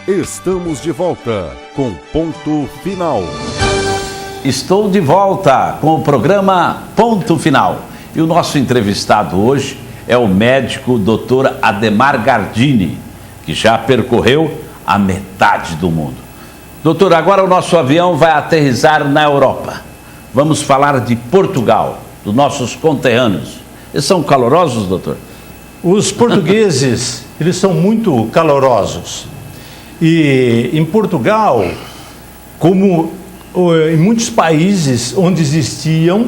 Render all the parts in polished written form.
Estamos de volta com Ponto Final. Estou de volta com o programa Ponto Final. E o nosso entrevistado hoje é o médico Dr. Ademar Gardini, que já percorreu a metade do mundo. Doutor, agora o nosso avião vai aterrissar na Europa. Vamos falar de Portugal, dos nossos conterrâneos. Eles são calorosos, doutor? Os portugueses, eles são muito calorosos. E em Portugal, como em muitos países onde existiam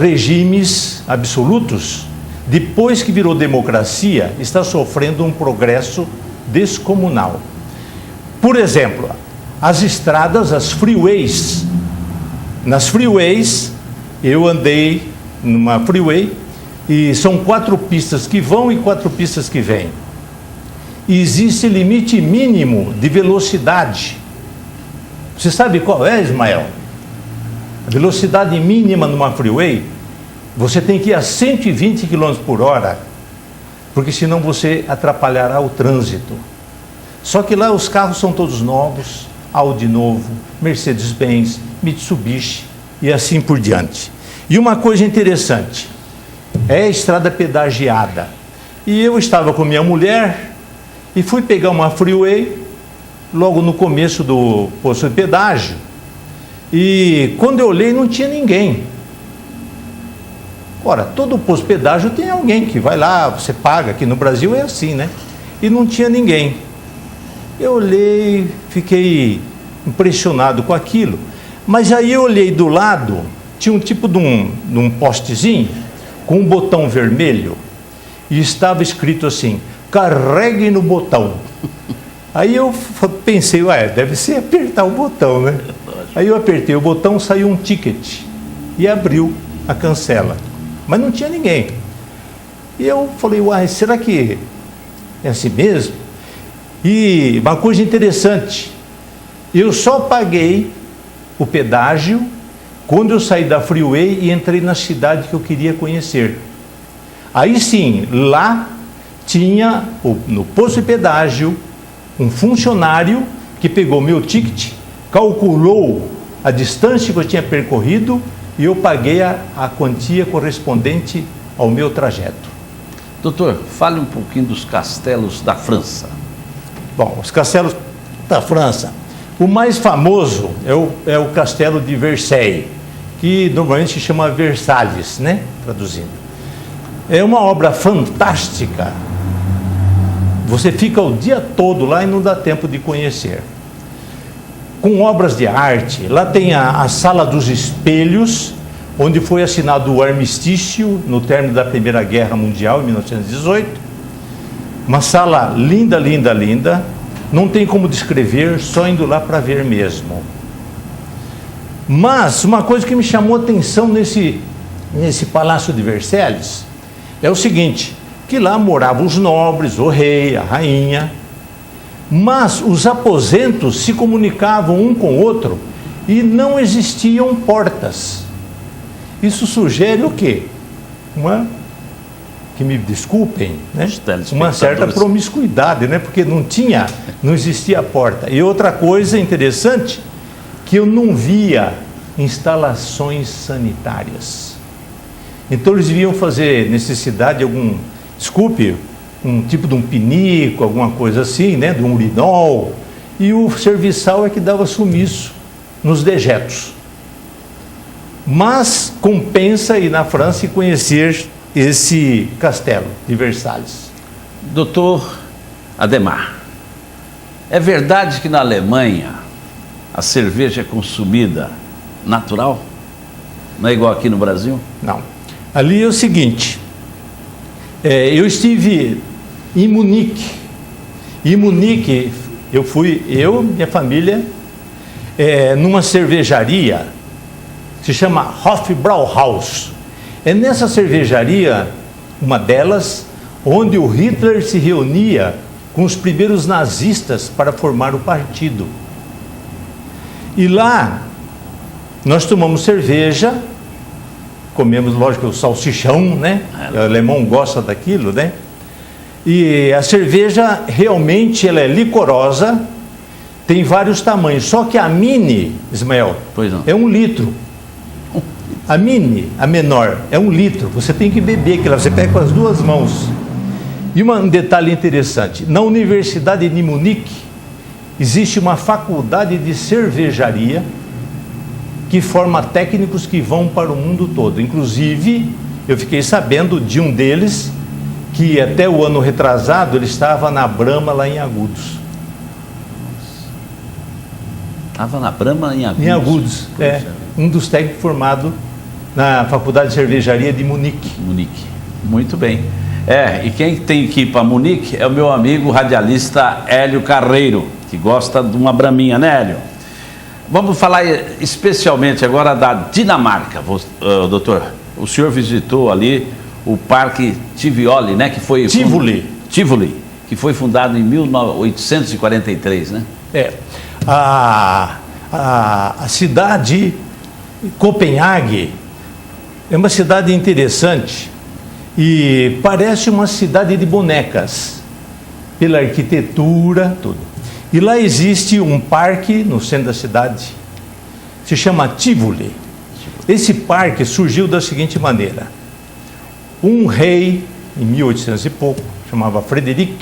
regimes absolutos, depois que virou democracia, está sofrendo um progresso descomunal. Por exemplo, as estradas, as freeways. Nas freeways, eu andei numa freeway e são 4 pistas que vão e 4 pistas que vêm. E existe limite mínimo de velocidade. Você sabe qual é, Ismael? A velocidade mínima numa freeway, você tem que ir a 120 km por hora, porque senão você atrapalhará o trânsito. Só que lá os carros são todos novos, Audi novo, Mercedes-Benz, Mitsubishi e assim por diante. E uma coisa interessante, é a estrada pedagiada. E eu estava com minha mulher e fui pegar uma freeway logo no começo do posto de pedágio. E quando eu olhei, não tinha ninguém. Ora, todo posto de pedágio tem alguém que vai lá, você paga, aqui no Brasil é assim, né? E não tinha ninguém. Eu olhei, fiquei impressionado com aquilo. Mas aí eu olhei do lado, tinha um tipo de um postezinho com um botão vermelho e estava escrito assim: carregue no botão. Aí eu pensei, deve ser apertar o botão, né? Aí eu apertei o botão, saiu um ticket e abriu a cancela. Mas não tinha ninguém. E eu falei, será que é assim mesmo? E uma coisa interessante, eu só paguei o pedágio quando eu saí da freeway e entrei na cidade que eu queria conhecer. Aí sim, lá tinha, no posto de pedágio, um funcionário que pegou meu ticket, calculou a distância que eu tinha percorrido e eu paguei a quantia correspondente ao meu trajeto. Doutor, fale um pouquinho dos castelos da França. Bom, os castelos da França. O mais famoso é o castelo de Versailles, que normalmente se chama Versalhes, né? Traduzindo. É uma obra fantástica. Você fica o dia todo lá e não dá tempo de conhecer. Com obras de arte, lá tem a Sala dos Espelhos, onde foi assinado o armistício no término da Primeira Guerra Mundial, em 1918. Uma sala linda, linda, linda. Não tem como descrever, só indo lá para ver mesmo. Mas uma coisa que me chamou a atenção nesse Palácio de Versalhes é o seguinte, que lá moravam os nobres, o rei, a rainha, mas os aposentos se comunicavam um com o outro e não existiam portas. Isso sugere o quê? Que me desculpem, né? Uma certa promiscuidade, né? Porque não existia porta. E outra coisa interessante, que eu não via instalações sanitárias. Então eles deviam fazer necessidade de um tipo de um pinico, alguma coisa assim, né? De um urinol. E o serviçal é que dava sumiço nos dejetos. Mas compensa ir na França e conhecer esse castelo de Versalhes. Doutor Ademar, é verdade que na Alemanha a cerveja é consumida natural? Não é igual aqui no Brasil? Não. Ali é o seguinte, eu estive em Munique. Em Munique, minha família, numa cervejaria, se chama Hofbrauhaus. É nessa cervejaria, uma delas, onde o Hitler se reunia com os primeiros nazistas para formar o partido. E lá, nós tomamos cerveja, comemos, lógico, o salsichão, né? O alemão gosta daquilo, né? E a cerveja realmente ela é licorosa, tem vários tamanhos, só que a mini, Ismael, Pois não. é 1 litro. A mini, a menor, é 1 litro. Você tem que beber aquilo, você pega com as 2 mãos. E um detalhe interessante, na Universidade de Munique existe uma faculdade de cervejaria que forma técnicos que vão para o mundo todo. Inclusive, eu fiquei sabendo de um deles que até o ano retrasado ele estava na Brahma lá em Agudos. Estava na Brahma em Agudos. Em Agudos, um dos técnicos formados na Faculdade de Cervejaria de Munique. Munique. Muito bem. E quem tem que ir para Munique é o meu amigo radialista Hélio Carreiro, que gosta de uma braminha, né, Hélio? Vamos falar especialmente agora da Dinamarca. Doutor, o senhor visitou ali o Parque Tivoli, né? Que foi Tivoli, que foi fundado em 1843, né? A cidade Copenhague é uma cidade interessante e parece uma cidade de bonecas, pela arquitetura, tudo. E lá existe um parque no centro da cidade, se chama Tivoli. Esse parque surgiu da seguinte maneira: um rei, em 1800 e pouco, chamava Frederic,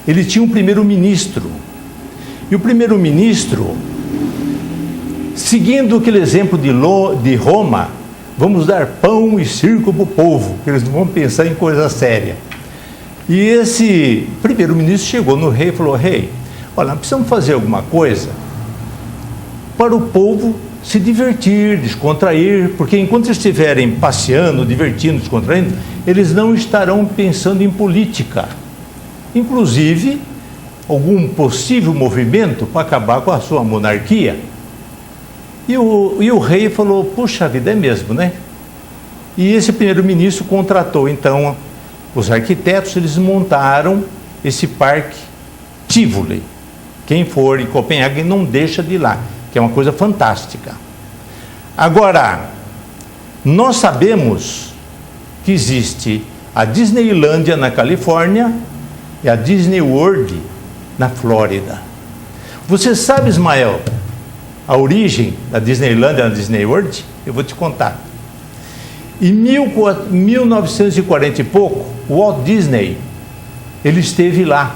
ele tinha um primeiro-ministro. E o primeiro-ministro, seguindo aquele exemplo de Roma, vamos dar pão e circo para o povo, que eles não vão pensar em coisa séria. E esse primeiro-ministro chegou no rei e falou: rei, olha, nós precisamos fazer alguma coisa para o povo se divertir, descontrair, porque enquanto eles estiverem passeando, divertindo, descontraindo, eles não estarão pensando em política. Inclusive, algum possível movimento para acabar com a sua monarquia. E o rei falou: puxa vida, é mesmo, né? E esse primeiro-ministro contratou, então, os arquitetos, eles montaram esse parque Tivoli. Quem for em Copenhague não deixa de ir lá, que é uma coisa fantástica. Agora, nós sabemos que existe a Disneylândia na Califórnia e a Disney World na Flórida. Você sabe, Ismael, a origem da Disneylândia na Disney World? Eu vou te contar. Em 1940 e pouco, o Walt Disney, ele esteve lá,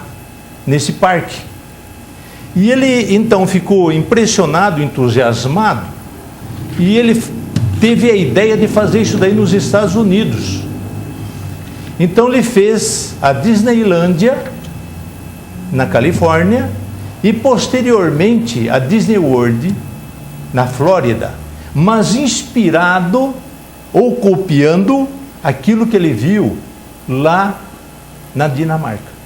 nesse parque. E ele então ficou impressionado, entusiasmado, e ele teve a ideia de fazer isso daí nos Estados Unidos. Então ele fez a Disneylândia na Califórnia e posteriormente a Disney World na Flórida, mas inspirado ou copiando aquilo que ele viu lá na Dinamarca.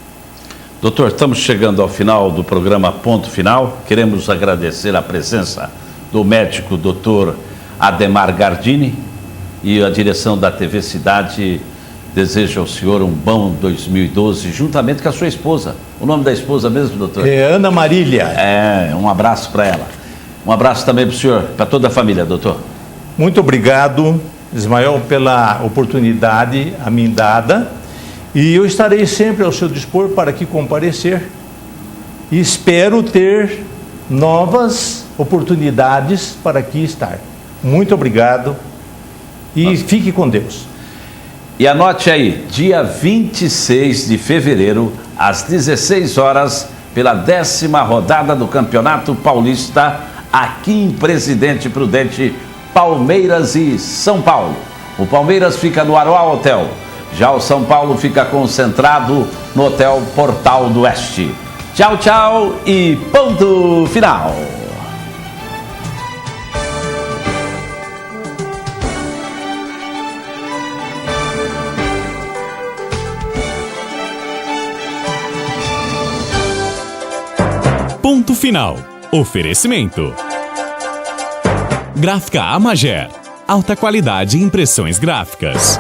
Doutor, estamos chegando ao final do programa Ponto Final. Queremos agradecer a presença do médico doutor Ademar Gardini, e a direção da TV Cidade deseja ao senhor um bom 2012, juntamente com a sua esposa. O nome da esposa mesmo, doutor? É Ana Marília. Um abraço para ela. Um abraço também para o senhor, para toda a família, doutor. Muito obrigado, Ismael, pela oportunidade a mim dada, e eu estarei sempre ao seu dispor para aqui comparecer, e espero ter novas oportunidades para aqui estar. Muito obrigado e fique com Deus. E anote aí, dia 26 de fevereiro, às 16 horas, pela 10ª rodada do Campeonato Paulista, aqui em Presidente Prudente, Palmeiras e São Paulo. O Palmeiras fica no Aroá Hotel, já o São Paulo fica concentrado no Hotel Portal do Oeste. Tchau, tchau e ponto final. Ponto final. Oferecimento. Gráfica Amager. Alta qualidade em impressões gráficas.